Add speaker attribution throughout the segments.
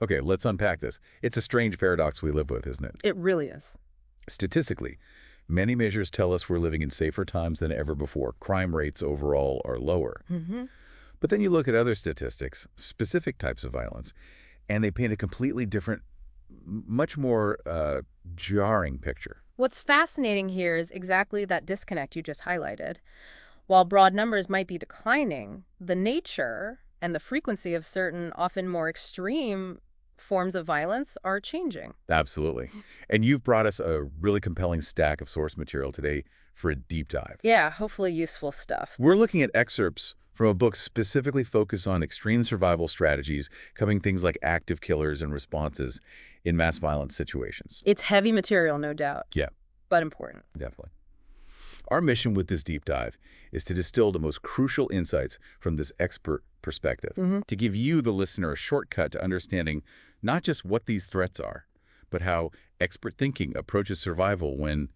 Speaker 1: Okay, let's unpack this. It's a strange paradox we live with, isn't it?
Speaker 2: It really is.
Speaker 1: Statistically, many measures tell us we're living in safer times than ever before. Crime rates overall are lower.
Speaker 2: Hmm.
Speaker 1: But then you look at other statistics, specific types of violence, and they paint a completely different, much more jarring picture.
Speaker 2: What's fascinating here is exactly that disconnect you just highlighted. While broad numbers might be declining, the nature and the frequency of certain, often more extreme forms of violence are changing.
Speaker 1: Absolutely. And you've brought us a really compelling stack of source material today for a deep dive.
Speaker 2: Yeah, hopefully useful stuff.
Speaker 1: We're looking at excerpts from a book specifically focused on extreme survival strategies, covering things like active killers and responses in mass violence situations.
Speaker 2: It's heavy material, no doubt.
Speaker 1: Yeah,
Speaker 2: But important.
Speaker 1: definitely. Our mission with this deep dive is to distill the most crucial insights from this expert perspective, to give you, the listener, a shortcut to understanding not just what these threats are, but how expert thinking approaches survival when,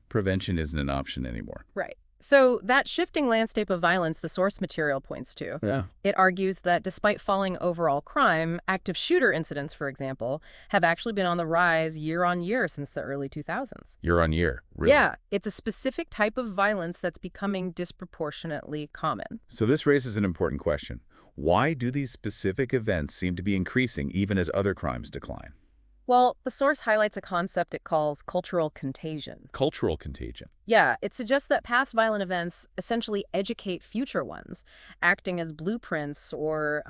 Speaker 1: prevention isn't an option anymore.
Speaker 2: Right. So that shifting landscape of violence the source material points to,
Speaker 1: Yeah.
Speaker 2: it argues that despite falling overall crime, active shooter incidents, for example, have actually been on the rise year on year since the early 2000s.
Speaker 1: Year on year, really.
Speaker 2: Yeah, it's a specific type of violence that's becoming disproportionately common.
Speaker 1: So this raises an important question. Why do these specific events seem to be increasing even as other crimes decline?
Speaker 2: Well, the source highlights a concept it calls cultural contagion.
Speaker 1: Cultural contagion.
Speaker 2: Yeah, it suggests that past violent events essentially educate future ones, acting as blueprints or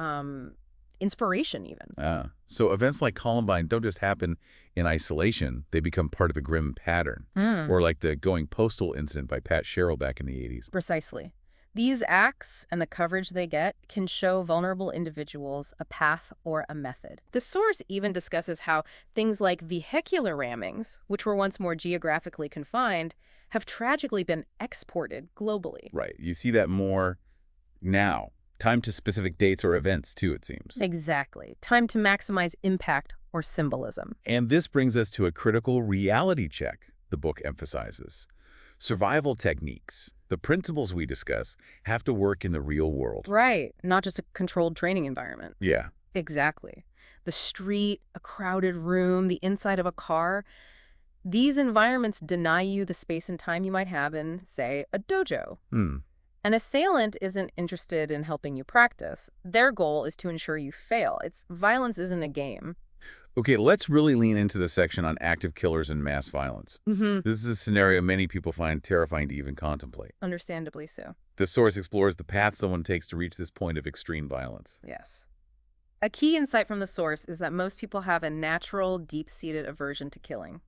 Speaker 2: inspiration even.
Speaker 1: So events like Columbine don't just happen in isolation. They become part of a grim pattern. Or like the going postal incident by Pat Sherrill back in the 80s.
Speaker 2: Precisely. These acts and the coverage they get can show vulnerable individuals a path or a method. The source even discusses how things like vehicular rammings, which were once more geographically confined, have tragically been exported globally.
Speaker 1: Right. You see that more now. Timed to specific dates or events, too, it seems.
Speaker 2: Exactly. Time to maximize impact or symbolism.
Speaker 1: And this brings us to a critical reality check, the book emphasizes. Survival techniques, the principles we discuss, have to work in the real world.
Speaker 2: Right. Not just a controlled training environment.
Speaker 1: Yeah.
Speaker 2: Exactly. The street, a crowded room, the inside of a car. These environments deny you the space and time you might have in, say, a dojo. An assailant isn't interested in helping you practice. Their goal is to ensure you fail. Violence isn't a game.
Speaker 1: Okay, let's really lean into the section on active killers and mass violence. This is a scenario many people find terrifying to even contemplate.
Speaker 2: Understandably so.
Speaker 1: The source explores the path someone takes to reach this point of extreme violence.
Speaker 2: Yes. A key insight from the source is that most people have a natural, deep-seated aversion to killing.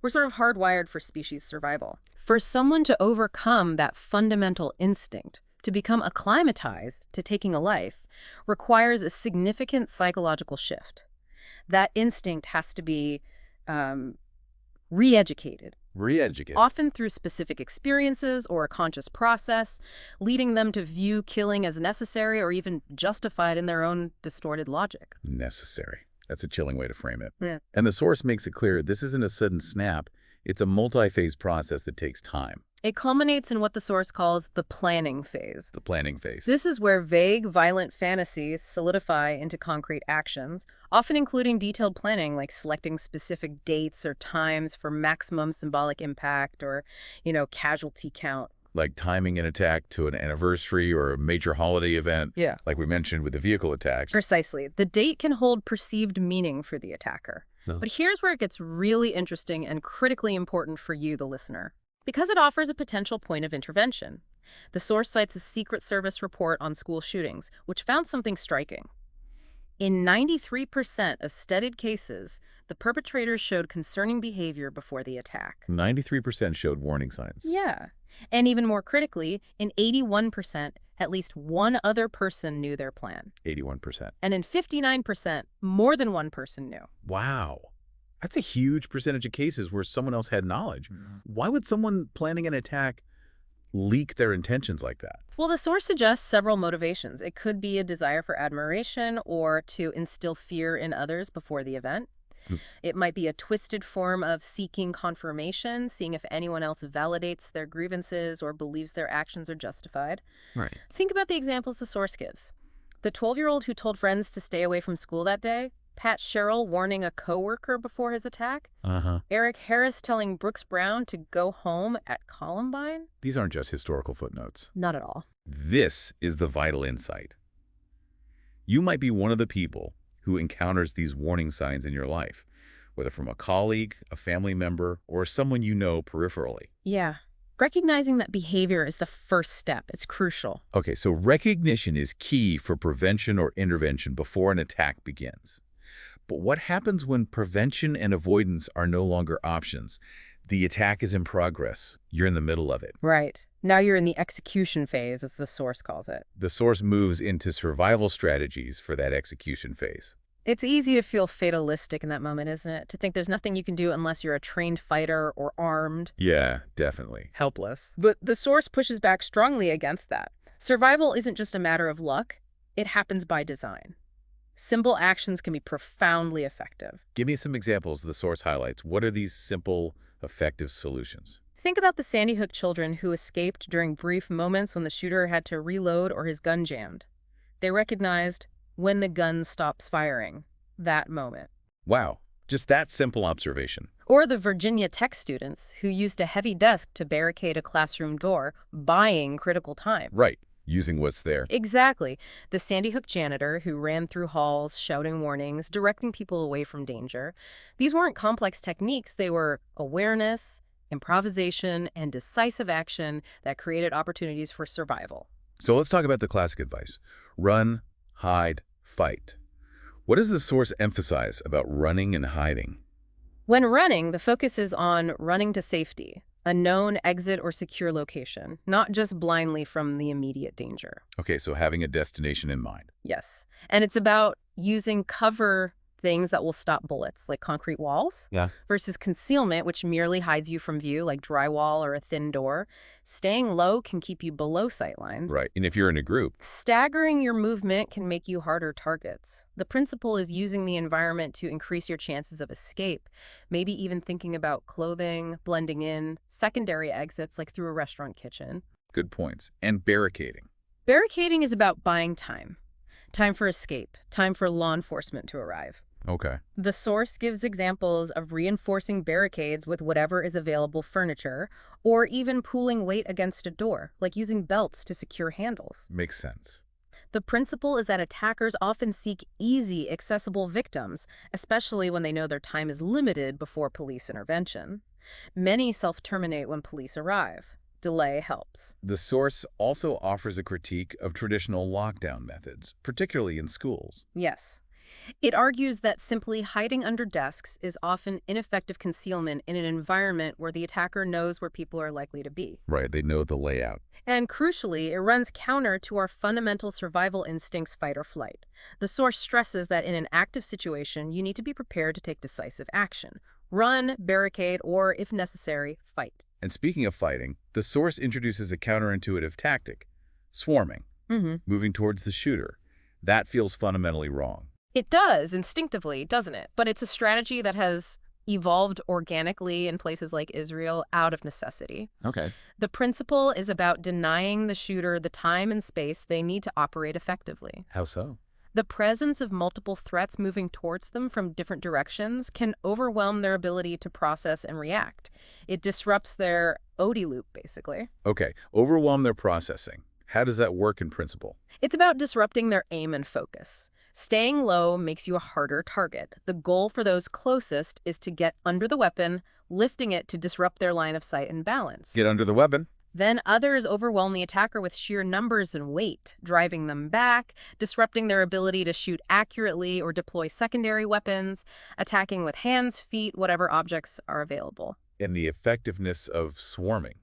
Speaker 2: We're sort of hardwired for species survival. For someone to overcome that fundamental instinct, to become acclimatized to taking a life, requires a significant psychological shift. That instinct has to be re-educated.
Speaker 1: Re-educate.
Speaker 2: Often through specific experiences or a conscious process, leading them to view killing as necessary or even justified in their own distorted logic.
Speaker 1: Necessary. That's a chilling way to frame it.
Speaker 2: Yeah.
Speaker 1: And the source makes it clear this isn't a sudden snap. It's a multi-phase process that takes time.
Speaker 2: It culminates in what the source calls the planning phase.
Speaker 1: The planning phase.
Speaker 2: This is where vague, violent fantasies solidify into concrete actions, often including detailed planning like selecting specific dates or times for maximum symbolic impact or, casualty count.
Speaker 1: Like timing an attack to an anniversary or a major holiday event.
Speaker 2: Yeah.
Speaker 1: Like we mentioned with the vehicle attacks.
Speaker 2: Precisely. The date can hold perceived meaning for the attacker.
Speaker 1: No.
Speaker 2: But here's where it gets really interesting and critically important for you, the listener, because it offers a potential point of intervention. The source cites a Secret Service report on school shootings, which found something striking. In 93% of studied cases, the perpetrators showed concerning behavior before the attack.
Speaker 1: 93% showed warning signs.
Speaker 2: Yeah. And even more critically, in 81%, at least one other person knew their plan.
Speaker 1: 81%.
Speaker 2: And in 59%, more than one person knew.
Speaker 1: Wow. That's a huge percentage of cases where someone else had knowledge. Why would someone planning an attack leak their intentions like that?
Speaker 2: Well, the source suggests several motivations. It could be a desire for admiration or to instill fear in others before the event. It might be a twisted form of seeking confirmation, seeing if anyone else validates their grievances or believes their actions are justified.
Speaker 1: Right.
Speaker 2: Think about the examples the source gives. The 12-year-old who told friends to stay away from school that day, Pat Sherrill warning a coworker before his attack.
Speaker 1: Uh-huh.
Speaker 2: Eric Harris telling Brooks Brown to go home at Columbine.
Speaker 1: These aren't just historical footnotes.
Speaker 2: Not at all.
Speaker 1: This is the vital insight. You might be one of the people who encounters these warning signs in your life, whether from a colleague, a family member, or someone you know peripherally.
Speaker 2: Yeah. Recognizing that behavior is the first step. It's crucial.
Speaker 1: Okay, so recognition is key for prevention or intervention before an attack begins. But what happens when prevention and avoidance are no longer options? The attack is in progress. You're in the middle of it.
Speaker 2: Right. Now you're in the execution phase, as the source calls it.
Speaker 1: The source moves into survival strategies for that execution phase.
Speaker 2: It's easy to feel fatalistic in that moment, isn't it? To think there's nothing you can do unless you're a trained fighter or armed.
Speaker 1: Yeah, definitely.
Speaker 2: Helpless. But the source pushes back strongly against that. Survival isn't just a matter of luck. It happens by design. Simple actions can be profoundly effective.
Speaker 1: Give me some examples the source highlights. What are these simple, effective solutions?
Speaker 2: Think about the Sandy Hook children who escaped during brief moments when the shooter had to reload or his gun jammed. They recognized when the gun stops firing, that moment.
Speaker 1: Wow, just that simple observation.
Speaker 2: Or the Virginia Tech students who used a heavy desk to barricade a classroom door, buying critical time.
Speaker 1: Right, using what's there.
Speaker 2: Exactly. The Sandy Hook janitor who ran through halls, shouting warnings, directing people away from danger. These weren't complex techniques. They were awareness, improvisation, and decisive action that created opportunities for survival.
Speaker 1: So let's talk about the classic advice. Run, hide, fight. What does the source emphasize about running and hiding?
Speaker 2: When running, the focus is on running to safety, a known exit or secure location, not just blindly from the immediate danger.
Speaker 1: Okay, so having a destination in mind.
Speaker 2: Yes. And it's about using cover things that will stop bullets, like concrete walls, versus concealment, which merely hides you from view, like drywall or a thin door. Staying low can keep you below sightline.
Speaker 1: Right, and if you're in a group.
Speaker 2: Staggering your movement can make you harder targets. The principle is using the environment to increase your chances of escape, maybe even thinking about clothing, blending in, secondary exits like through a restaurant kitchen.
Speaker 1: Good points. And barricading.
Speaker 2: Barricading is about buying time. Time for escape, time for law enforcement to arrive.
Speaker 1: Okay.
Speaker 2: The source gives examples of reinforcing barricades with whatever is available furniture, or even pooling weight against a door, like using belts to secure handles.
Speaker 1: Makes sense.
Speaker 2: The principle is that attackers often seek easy, accessible victims, especially when they know their time is limited before police intervention. Many self-terminate when police arrive. Delay helps.
Speaker 1: The source also offers a critique of traditional lockdown methods, particularly in schools.
Speaker 2: Yes. It argues that simply hiding under desks is often ineffective concealment in an environment where the attacker knows where people are likely to be.
Speaker 1: Right, they know the layout.
Speaker 2: And crucially, it runs counter to our fundamental survival instincts, fight or flight. The source stresses that in an active situation, you need to be prepared to take decisive action. Run, barricade, or, if necessary, fight.
Speaker 1: And speaking of fighting, the source introduces a counterintuitive tactic, swarming, moving towards the shooter. That feels fundamentally wrong.
Speaker 2: It does, instinctively, doesn't it? But it's a strategy that has evolved organically in places like Israel out of necessity.
Speaker 1: Okay.
Speaker 2: The principle is about denying the shooter the time and space they need to operate effectively.
Speaker 1: How so?
Speaker 2: The presence of multiple threats moving towards them from different directions can overwhelm their ability to process and react. It disrupts their OD loop, basically.
Speaker 1: Okay, overwhelm their processing. How does that work in principle?
Speaker 2: It's about disrupting their aim and focus. Staying low makes you a harder target. The goal for those closest is to get under the weapon, lifting it to disrupt their line of sight and balance.
Speaker 1: Get under the weapon.
Speaker 2: Then others overwhelm the attacker with sheer numbers and weight, driving them back, disrupting their ability to shoot accurately or deploy secondary weapons, attacking with hands, feet, whatever objects are available.
Speaker 1: And the effectiveness of swarming.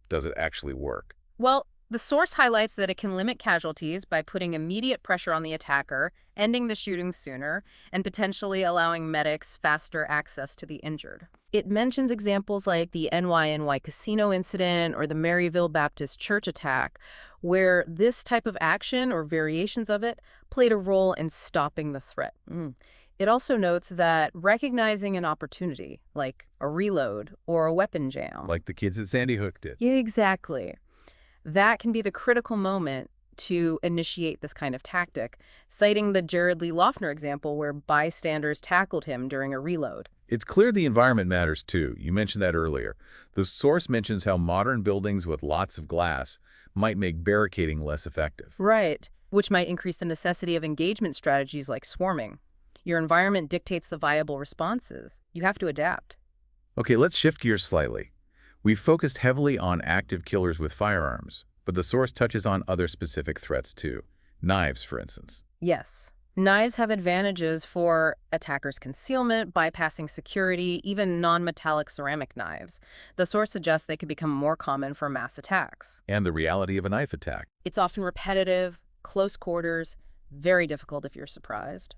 Speaker 1: Does it actually work?
Speaker 2: Well, the source highlights that it can limit casualties by putting immediate pressure on the attacker, ending the shooting sooner, and potentially allowing medics faster access to the injured. It mentions examples like the NYNY casino incident or the Maryville Baptist Church attack, where this type of action or variations of it played a role in stopping the threat. It also notes that recognizing an opportunity, like a reload or a weapon jam.
Speaker 1: Like the kids at Sandy Hook did.
Speaker 2: Yeah, exactly. That can be the critical moment to initiate this kind of tactic, citing the Jared Lee Loughner example where bystanders tackled him during a reload.
Speaker 1: It's clear the environment matters too. You mentioned that earlier. The source mentions how modern buildings with lots of glass might make barricading less effective.
Speaker 2: Right, which might increase the necessity of engagement strategies like swarming. Your environment dictates the viable responses. You have to adapt.
Speaker 1: Okay, let's shift gears slightly. We've focused heavily on active killers with firearms, but the source touches on other specific threats too. Knives, for instance.
Speaker 2: Yes. Knives have advantages for attackers' concealment, bypassing security, even non-metallic ceramic knives. The source suggests they could become more common for mass attacks.
Speaker 1: And the reality of a knife attack.
Speaker 2: It's often repetitive, close quarters, very difficult if you're surprised.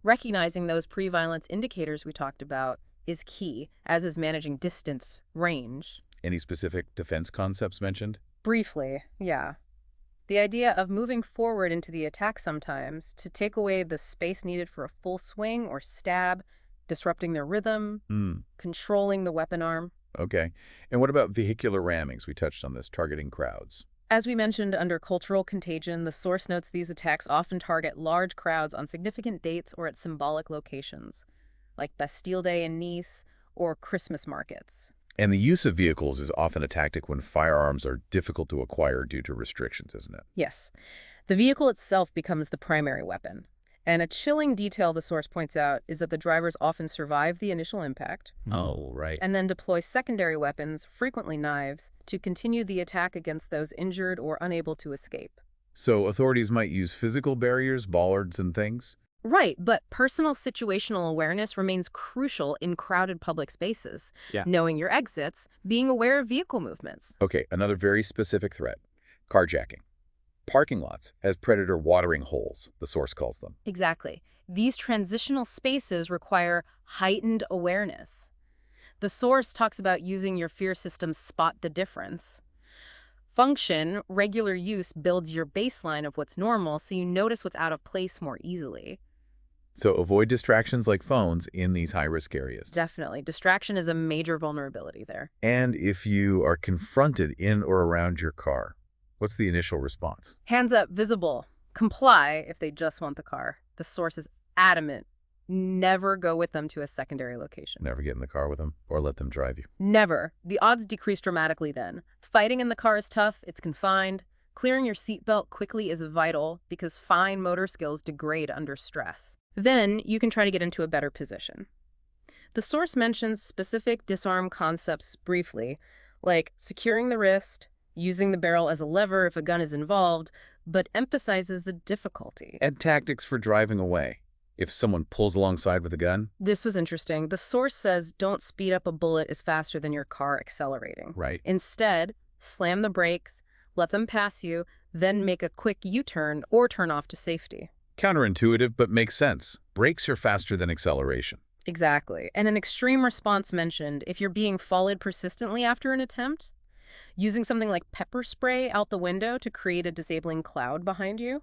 Speaker 2: Recognizing those pre-violence indicators we talked about is key, as is managing distance, range.
Speaker 1: Any specific defense concepts mentioned?
Speaker 2: Briefly, yeah. The idea of moving forward into the attack sometimes to take away the space needed for a full swing or stab, disrupting their rhythm, controlling the weapon arm.
Speaker 1: Okay. And what about vehicular rammings? We touched on this, targeting crowds.
Speaker 2: As we mentioned, under cultural contagion, the source notes these attacks often target large crowds on significant dates or at symbolic locations, like Bastille Day in Nice or Christmas markets.
Speaker 1: And the use of vehicles is often a tactic when firearms are difficult to acquire due to restrictions, isn't it?
Speaker 2: Yes. The vehicle itself becomes the primary weapon. And a chilling detail the source points out is that the drivers often survive the initial impact.
Speaker 1: Oh, right.
Speaker 2: And then deploy secondary weapons, frequently knives, to continue the attack against those injured or unable to escape.
Speaker 1: So authorities might use physical barriers, bollards, and things?
Speaker 2: Right, but personal situational awareness remains crucial in crowded public spaces.
Speaker 1: Yeah.
Speaker 2: Knowing your exits, being aware of vehicle movements.
Speaker 1: Okay, another very specific threat. Carjacking. Parking lots as predator watering holes, the source calls them.
Speaker 2: Exactly. These transitional spaces require heightened awareness. The source talks about using your fear system spot the difference. Function, regular use, builds your baseline of what's normal so you notice what's out of place more easily.
Speaker 1: So avoid distractions like phones in these high-risk areas.
Speaker 2: Definitely. Distraction is a major vulnerability there.
Speaker 1: And if you are confronted in or around your car, what's the initial response?
Speaker 2: Hands up, visible. Comply if they just want the car. The source is adamant. Never go with them to a secondary location.
Speaker 1: Never get in the car with them or let them drive you.
Speaker 2: Never. The odds decrease dramatically then. Fighting in the car is tough. It's confined. Clearing your seatbelt quickly is vital because fine motor skills degrade under stress. Then you can try to get into a better position. The source mentions specific disarm concepts briefly, like securing the wrist, using the barrel as a lever if a gun is involved, but emphasizes the difficulty.
Speaker 1: And tactics for driving away. If someone pulls alongside with a gun?
Speaker 2: This was interesting. The source says don't speed up a bullet as faster than your car accelerating.
Speaker 1: Right.
Speaker 2: Instead, slam the brakes, let them pass you, then make a quick U-turn or turn off to safety.
Speaker 1: Counterintuitive, but makes sense. Brakes are faster than acceleration.
Speaker 2: Exactly. And an extreme response mentioned, if you're being followed persistently after an attempt, using something like pepper spray out the window to create a disabling cloud behind you.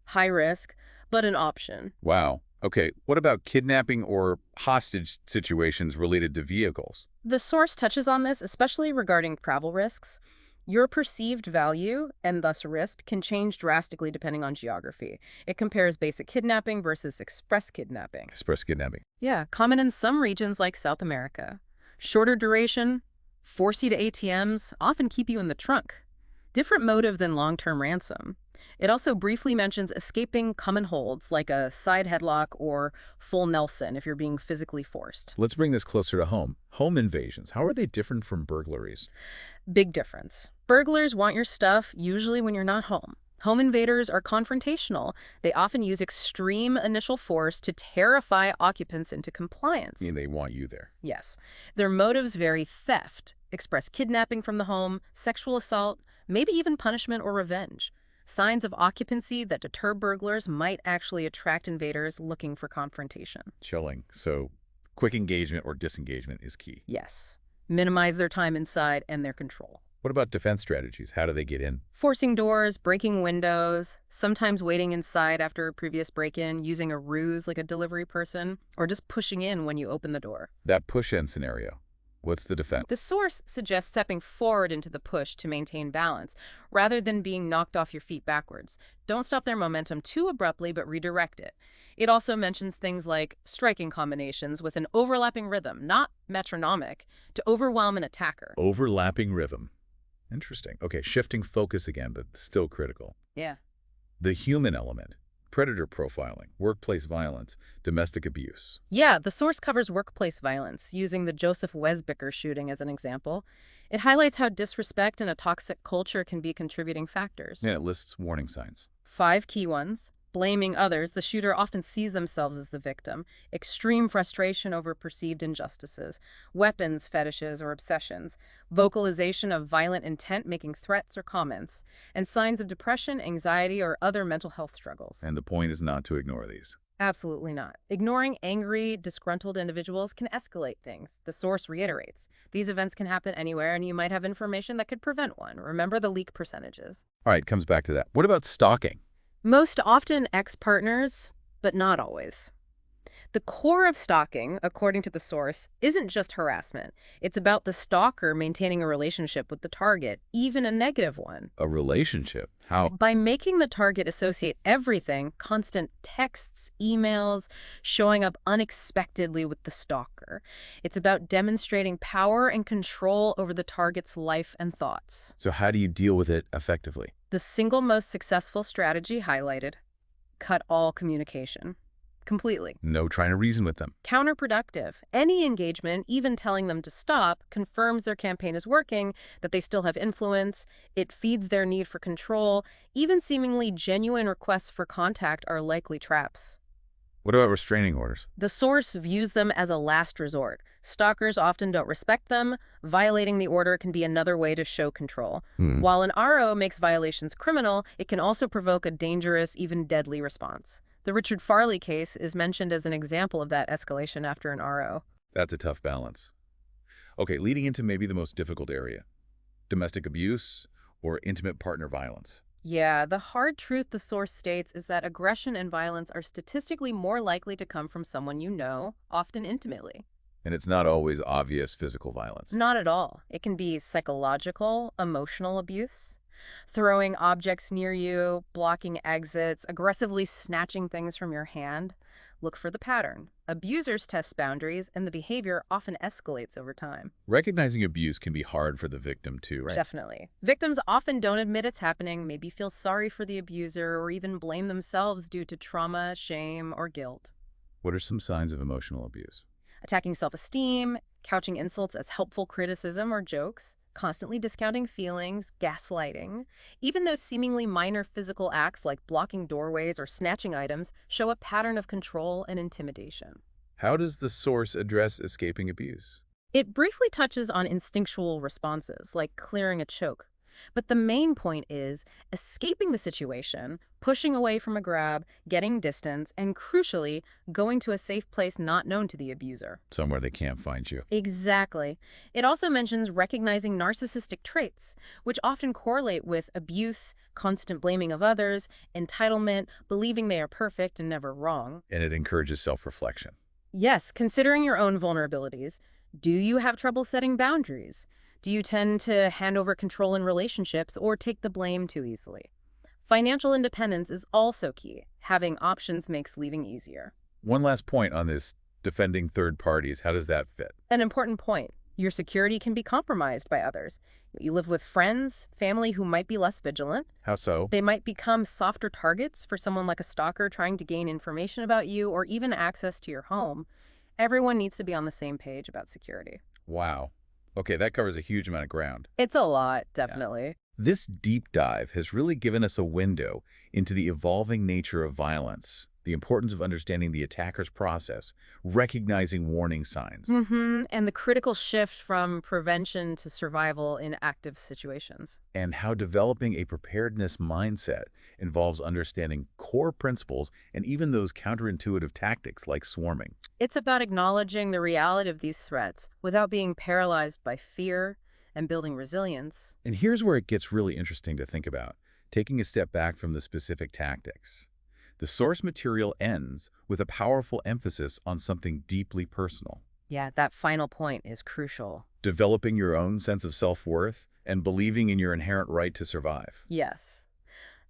Speaker 2: High risk, but an option.
Speaker 1: Wow. Okay, what about kidnapping or hostage situations related to vehicles?
Speaker 2: The source touches on this, especially regarding travel risks. Your perceived value, and thus risk, can change drastically depending on geography. It compares basic kidnapping versus express kidnapping.
Speaker 1: Express kidnapping.
Speaker 2: Yeah, common in some regions like South America. Shorter duration, force you to ATMs, often keep you in the trunk. Different motive than long-term ransom. It also briefly mentions escaping common holds, like a side headlock or full Nelson if you're being physically forced.
Speaker 1: Let's bring this closer to home. Home invasions, how are they different from burglaries?
Speaker 2: Big difference. Burglars want your stuff, usually when you're not home. Home invaders are confrontational. They often use extreme initial force to terrify occupants into compliance.
Speaker 1: I mean, they want you there.
Speaker 2: Yes. Their motives vary: theft, express kidnapping from the home, sexual assault, maybe even punishment or revenge. Signs of occupancy that deter burglars might actually attract invaders looking for confrontation.
Speaker 1: Chilling. So quick engagement or disengagement is key.
Speaker 2: Yes. Minimize their time inside and their control.
Speaker 1: What about defense strategies? How do they get in?
Speaker 2: Forcing doors, breaking windows, sometimes waiting inside after a previous break-in, using a ruse like a delivery person, or just pushing in when you open the door.
Speaker 1: That push-in scenario. What's the defense?
Speaker 2: The source suggests stepping forward into the push to maintain balance, rather than being knocked off your feet backwards. Don't stop their momentum too abruptly, but redirect it. It also mentions things like striking combinations with an overlapping rhythm, not metronomic, to overwhelm an attacker.
Speaker 1: Overlapping rhythm. Interesting. Okay, shifting focus again, but still critical.
Speaker 2: Yeah.
Speaker 1: The human element. Predator profiling, workplace violence, domestic abuse.
Speaker 2: Yeah, the source covers workplace violence, using the Joseph Wesbicker shooting as an example. It highlights how disrespect and a toxic culture can be contributing factors.
Speaker 1: And it lists warning signs.
Speaker 2: 5 key ones. Blaming others, the shooter often sees themselves as the victim. Extreme frustration over perceived injustices. Weapons fetishes or obsessions. Vocalization of violent intent, making threats or comments. And signs of depression, anxiety, or other mental health struggles.
Speaker 1: And the point is not to ignore these.
Speaker 2: Absolutely not. Ignoring angry, disgruntled individuals can escalate things. The source reiterates. These events can happen anywhere, and you might have information that could prevent one. Remember the leak percentages.
Speaker 1: All right, comes back to that. What about stalking?
Speaker 2: Most often ex-partners, but not always. The core of stalking, according to the source, isn't just harassment. It's about the stalker maintaining a relationship with the target, even a negative one.
Speaker 1: A relationship? How?
Speaker 2: By making the target associate everything, constant texts, emails, showing up unexpectedly with the stalker. It's about demonstrating power and control over the target's life and thoughts.
Speaker 1: So how do you deal with it effectively?
Speaker 2: The single most successful strategy highlighted: cut all communication. Completely.
Speaker 1: No trying to reason with them.
Speaker 2: Counterproductive. Any engagement, even telling them to stop, confirms their campaign is working, that they still have influence. It feeds their need for control. Even seemingly genuine requests for contact are likely traps.
Speaker 1: What about restraining orders?
Speaker 2: The source views them as a last resort. Stalkers often don't respect them. Violating the order can be another way to show control. While an RO makes violations criminal, it can also provoke a dangerous, even deadly response. The Richard Farley case is mentioned as an example of that escalation after an RO.
Speaker 1: That's a tough balance. Okay, leading into maybe the most difficult area. Domestic abuse or intimate partner violence.
Speaker 2: Yeah, the hard truth the source states is that aggression and violence are statistically more likely to come from someone you know, often intimately.
Speaker 1: And it's not always obvious physical violence.
Speaker 2: Not at all. It can be psychological, emotional abuse. Throwing objects near you, blocking exits, aggressively snatching things from your hand. Look for the pattern. Abusers test boundaries, and the behavior often escalates over time.
Speaker 1: Recognizing abuse can be hard for the victim too, right?
Speaker 2: Definitely. Victims often don't admit it's happening, maybe feel sorry for the abuser, or even blame themselves due to trauma, shame, or guilt.
Speaker 1: What are some signs of emotional abuse?
Speaker 2: Attacking self-esteem, couching insults as helpful criticism or jokes, constantly discounting feelings, gaslighting. Even those seemingly minor physical acts like blocking doorways or snatching items show a pattern of control and intimidation.
Speaker 1: How does the source address escaping abuse?
Speaker 2: It briefly touches on instinctual responses, like clearing a choke. But the main point is escaping the situation, pushing away from a grab, getting distance, and crucially, going to a safe place not known to the abuser.
Speaker 1: Somewhere they can't find you.
Speaker 2: Exactly. It also mentions recognizing narcissistic traits, which often correlate with abuse, constant blaming of others, entitlement, believing they are perfect and never wrong.
Speaker 1: And it encourages self-reflection.
Speaker 2: Yes, considering your own vulnerabilities. Do you have trouble setting boundaries? Do you tend to hand over control in relationships or take the blame too easily? Financial independence is also key. Having options makes leaving easier.
Speaker 1: One last point on this defending third parties. How does that fit?
Speaker 2: An important point. Your security can be compromised by others. You live with friends, family who might be less vigilant.
Speaker 1: How so?
Speaker 2: They might become softer targets for someone like a stalker trying to gain information about you or even access to your home. Everyone needs to be on the same page about security.
Speaker 1: Wow. Okay, that covers a huge amount of ground.
Speaker 2: It's a lot, definitely.
Speaker 1: Yeah. This deep dive has really given us a window into the evolving nature of violence, the importance of understanding the attacker's process, recognizing warning signs.
Speaker 2: And the critical shift from prevention to survival in active situations.
Speaker 1: And how developing a preparedness mindset involves understanding core principles and even those counterintuitive tactics like swarming.
Speaker 2: It's about acknowledging the reality of these threats without being paralyzed by fear and building resilience.
Speaker 1: And here's where it gets really interesting to think about, taking a step back from the specific tactics. The source material ends with a powerful emphasis on something deeply personal.
Speaker 2: Yeah, that final point is crucial.
Speaker 1: Developing your own sense of self-worth and believing in your inherent right to survive.
Speaker 2: Yes.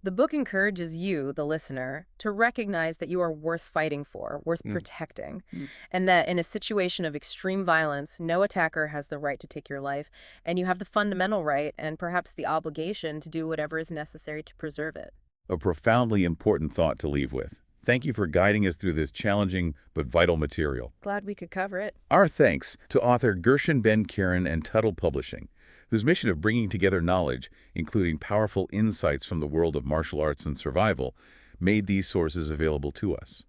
Speaker 2: The book encourages you, the listener, to recognize that you are worth fighting for, worth protecting, and that in a situation of extreme violence, no attacker has the right to take your life, and you have the fundamental right and perhaps the obligation to do whatever is necessary to preserve it.
Speaker 1: A profoundly important thought to leave with. Thank you for guiding us through this challenging but vital material.
Speaker 2: Glad we could cover it.
Speaker 1: Our thanks to author Gershon Ben Keren and Tuttle Publishing, whose mission of bringing together knowledge, including powerful insights from the world of martial arts and survival, made these sources available to us.